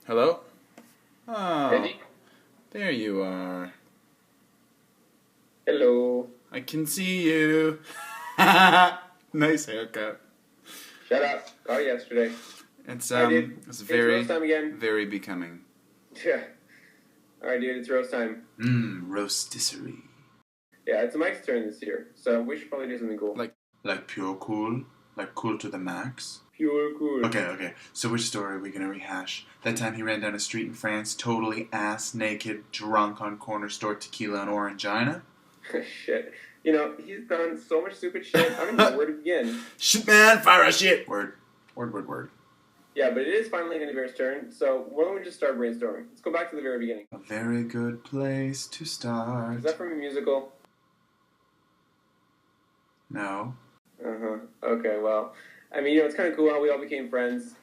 Hello? Oh, Eddie? there you are. Hello. I can see you. Nice haircut. Shut up. Got it yesterday. It's Hi, dude. it's It's very, roast time again. very becoming. Yeah. Alright, dude, it's roast time. Roastisserie. Yeah, it's Mike's turn this year, so we should probably do something cool. Like pure cool? Like cool to the max? Pure cool. Okay. So which story are we gonna rehash? That time he ran down a street in France, totally ass naked, drunk on corner store tequila and Orangina? Shit. You know, he's done so much stupid shit. I don't know where to begin. Shit, man, fire a shit! Word. Yeah, but it is finally going to be our turn, so why don't we just start brainstorming? Let's go back to the very beginning. A very good place to start. Is that from a musical? No. Uh-huh. Okay, well, I mean, you know, it's kind of cool how we all became friends.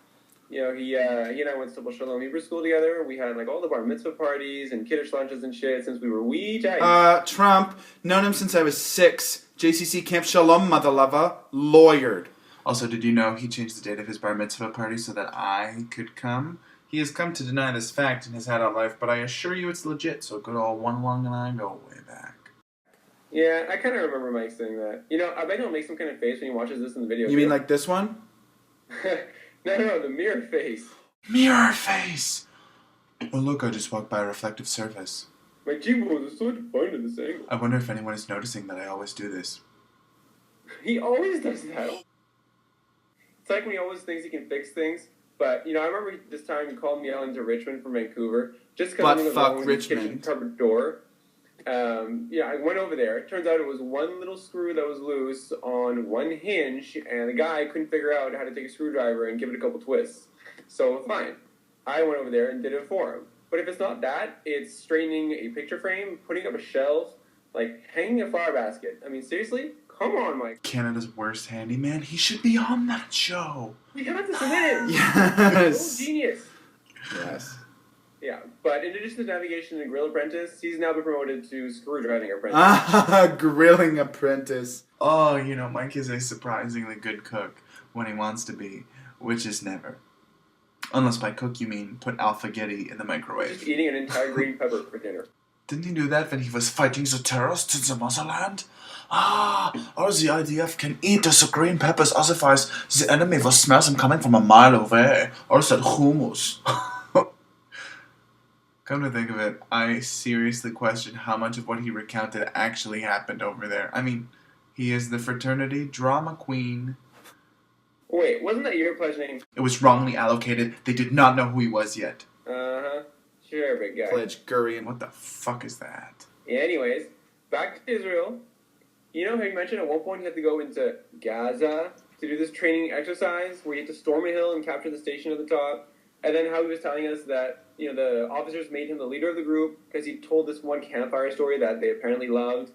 You know, he and I went to Shalom Hebrew school together. We had, like, all the bar mitzvah parties and kiddush lunches and shit since we were wee giants. Trump. Known him since I was 6. JCC Camp Shalom, mother lover. Lawyered. Also, did you know he changed the date of his bar mitzvah party so that I could come? He has come to deny this fact in his adult life, but I assure you it's legit, so good old One Lung and I go way back. Yeah, I kind of remember Mike saying that. You know, I bet he'll make some kind of face when he watches this in the video. You mean like this one? No, the mirror face. Mirror face! Oh look, I just walked by a reflective surface. My cheekbones are so defined at this angle. I wonder if anyone is noticing that I always do this. He always does that. It's like when he always thinks he can fix things. But, you know, I remember this time he called me out into Richmond from Vancouver. Just because something was wrong with his kitchen cupboard door. Yeah, I went over there. It turns out it was one little screw that was loose on one hinge, and the guy couldn't figure out how to take a screwdriver and give it a couple twists. So, fine. I went over there and did it for him. But if it's not that, it's straightening a picture frame, putting up a shelf, like hanging a flower basket. I mean, seriously? Come on, Mike. Canada's worst handyman. He should be on that show. We have to submit him. Yes. So genius. Yes. Yeah, but in addition to navigation and grill apprentice, he's now been promoted to screwdriving apprentice. Grilling apprentice. Oh, you know, Mike is a surprisingly good cook when he wants to be, which is never. Unless by cook you mean put alphagetti in the microwave. Just eating an entire green pepper for dinner. Didn't he do that when he was fighting the terrorists in the motherland? Or the IDF can eat the green peppers otherwise the enemy will smell them coming from a mile away. Or that hummus. Come to think of it, I seriously question how much of what he recounted actually happened over there. I mean, he is the fraternity drama queen. Wait, wasn't that your pledge name? It was wrongly allocated. They did not know who he was yet. Uh-huh. Sure, big guy. Pledge Gurian. What the fuck is that? Yeah, anyways, back to Israel. You know how you mentioned at one point you had to go into Gaza to do this training exercise where you had to storm a hill and capture the station at the top? And then how he was telling us that, you know, the officers made him the leader of the group because he told this one campfire story that they apparently loved.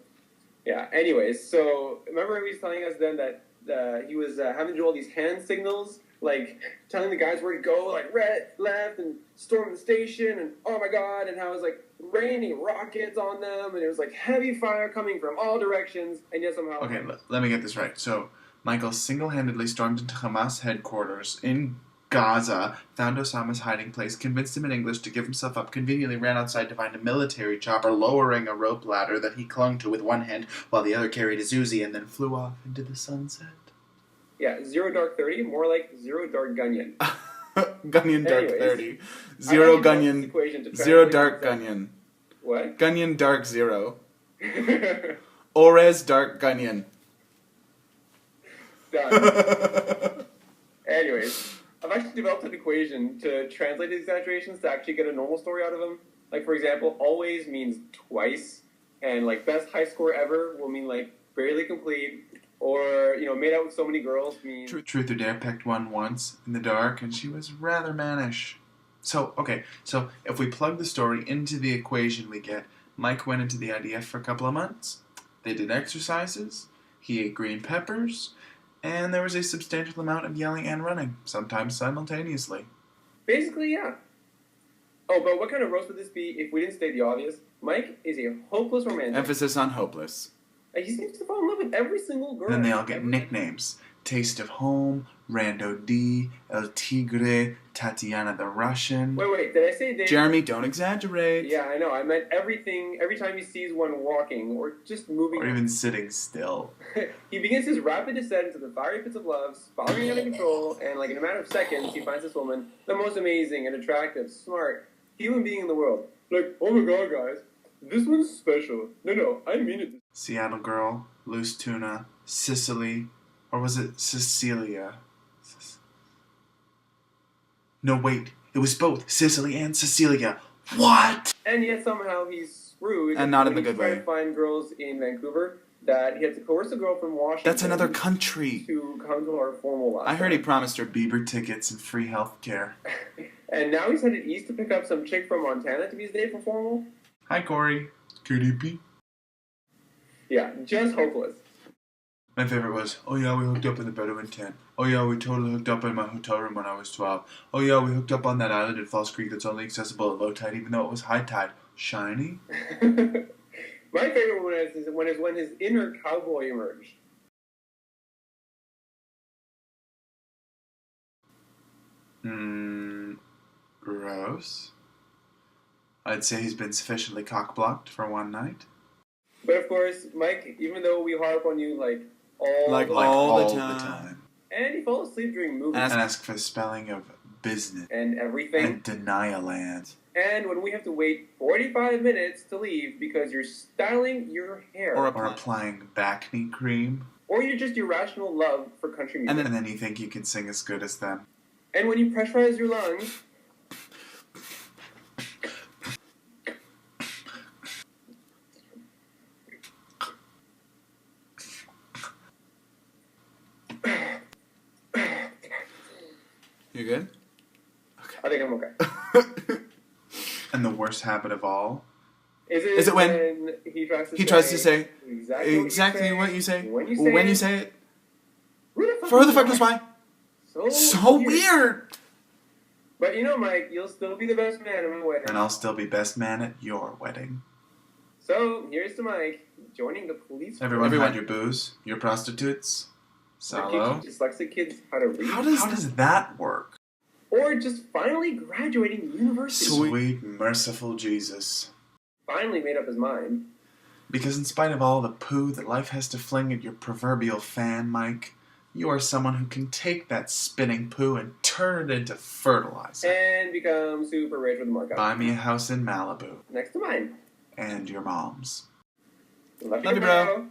Yeah, anyways, so remember he was telling us then that he was having to do all these hand signals, like telling the guys where to go, like right, left, and storm the station, and oh my god, and how it was like raining rockets on them, and it was like heavy fire coming from all directions, and yet somehow... Okay, let me get this right. So, Michael single-handedly stormed into Hamas headquarters in Gaza, found Osama's hiding place, convinced him in English to give himself up, conveniently ran outside to find a military chopper lowering a rope ladder that he clung to with one hand while the other carried his Uzi, and then flew off into the sunset. Yeah, Zero Dark 30, more like Zero Dark Gunyan. Gunyan Dark 30. Zero Gunyan. Zero Dark Gunyan. What? Gunyan Dark Zero. Orez Dark Gunyan. Done. Anyways, I've actually developed an equation to translate the exaggerations to actually get a normal story out of them. Like, for example, always means twice, and, like, best high score ever will mean, like, barely complete, or, you know, made out with so many girls means... Truth or Dare pecked one once in the dark, and she was rather mannish. So, okay, so if we plug the story into the equation we get, Mike went into the IDF for a couple of months, they did exercises, he ate green peppers, and there was a substantial amount of yelling and running, sometimes simultaneously. Basically, yeah. Oh, but what kind of roast would this be if we didn't state the obvious? Mike is a hopeless romantic. Emphasis on hopeless. And he seems to fall in love with every single girl. Then they all get nicknames. Taste of Home, Rando D, El Tigre, Tatiana the Russian. Wait, did I say they? Jeremy, don't exaggerate. Yeah, I know. I meant everything. Every time he sees one walking or just moving, Or even sitting still. he begins his rapid descent into the fiery pits of love, spiraling out of control, and like in a matter of seconds, he finds this woman, the most amazing and attractive, smart human being in the world. Like, oh my god, guys, this one's special. No, I mean it. Seattle Girl, Loose Tuna, Sicily, or was it Cecilia? No, wait. It was both Sicily and Cecilia. What? And yet somehow he's screwed. And not in when the he's good trying way. to find girls in Vancouver. That he had to coerce a girl from Washington. That's another country. To come to our formal lot. I heard he promised her Bieber tickets and free health care. And now he's headed east to pick up some chick from Montana to be his date for formal. Hi, Corey. KDP. Yeah, just hopeless. My favorite was, oh yeah, we hooked up in the Bedouin tent. Oh yeah, we totally hooked up in my hotel room when I was 12. Oh yeah, we hooked up on that island at False Creek that's only accessible at low tide, even though it was high tide. Shiny? My favorite one is when his inner cowboy emerged. Gross. I'd say he's been sufficiently cock-blocked for one night. But of course, Mike, even though we harp on you like all all the the time, time. and he falls asleep during movies And ask for the spelling of business and everything. and Denialand. And when we have to wait 45 minutes to leave because you're styling your hair. Or applying back knee cream. Or you're just irrational love for country music. And then you think you can sing as good as them. And when you pressurize your lungs. You good? Okay. I think I'm okay. And the worst habit of all? Is it when he tries to say exactly what you say when you say it? For the fuck knows why? So weird! But you know, Mike, you'll still be the best man at my wedding. And I'll still be best man at your wedding. So, here's to Mike, joining the police. Everyone had your booze, your prostitutes, Salo. Dyslexic kids how to read. How does that work? Or just finally graduating university. Sweet, merciful Jesus. Finally made up his mind. Because in spite of all the poo that life has to fling at your proverbial fan, Mike, you are someone who can take that spinning poo and turn it into fertilizer. And become super rich with a markup. Buy me a house in Malibu. Next to mine. And your mom's. Love you, bro.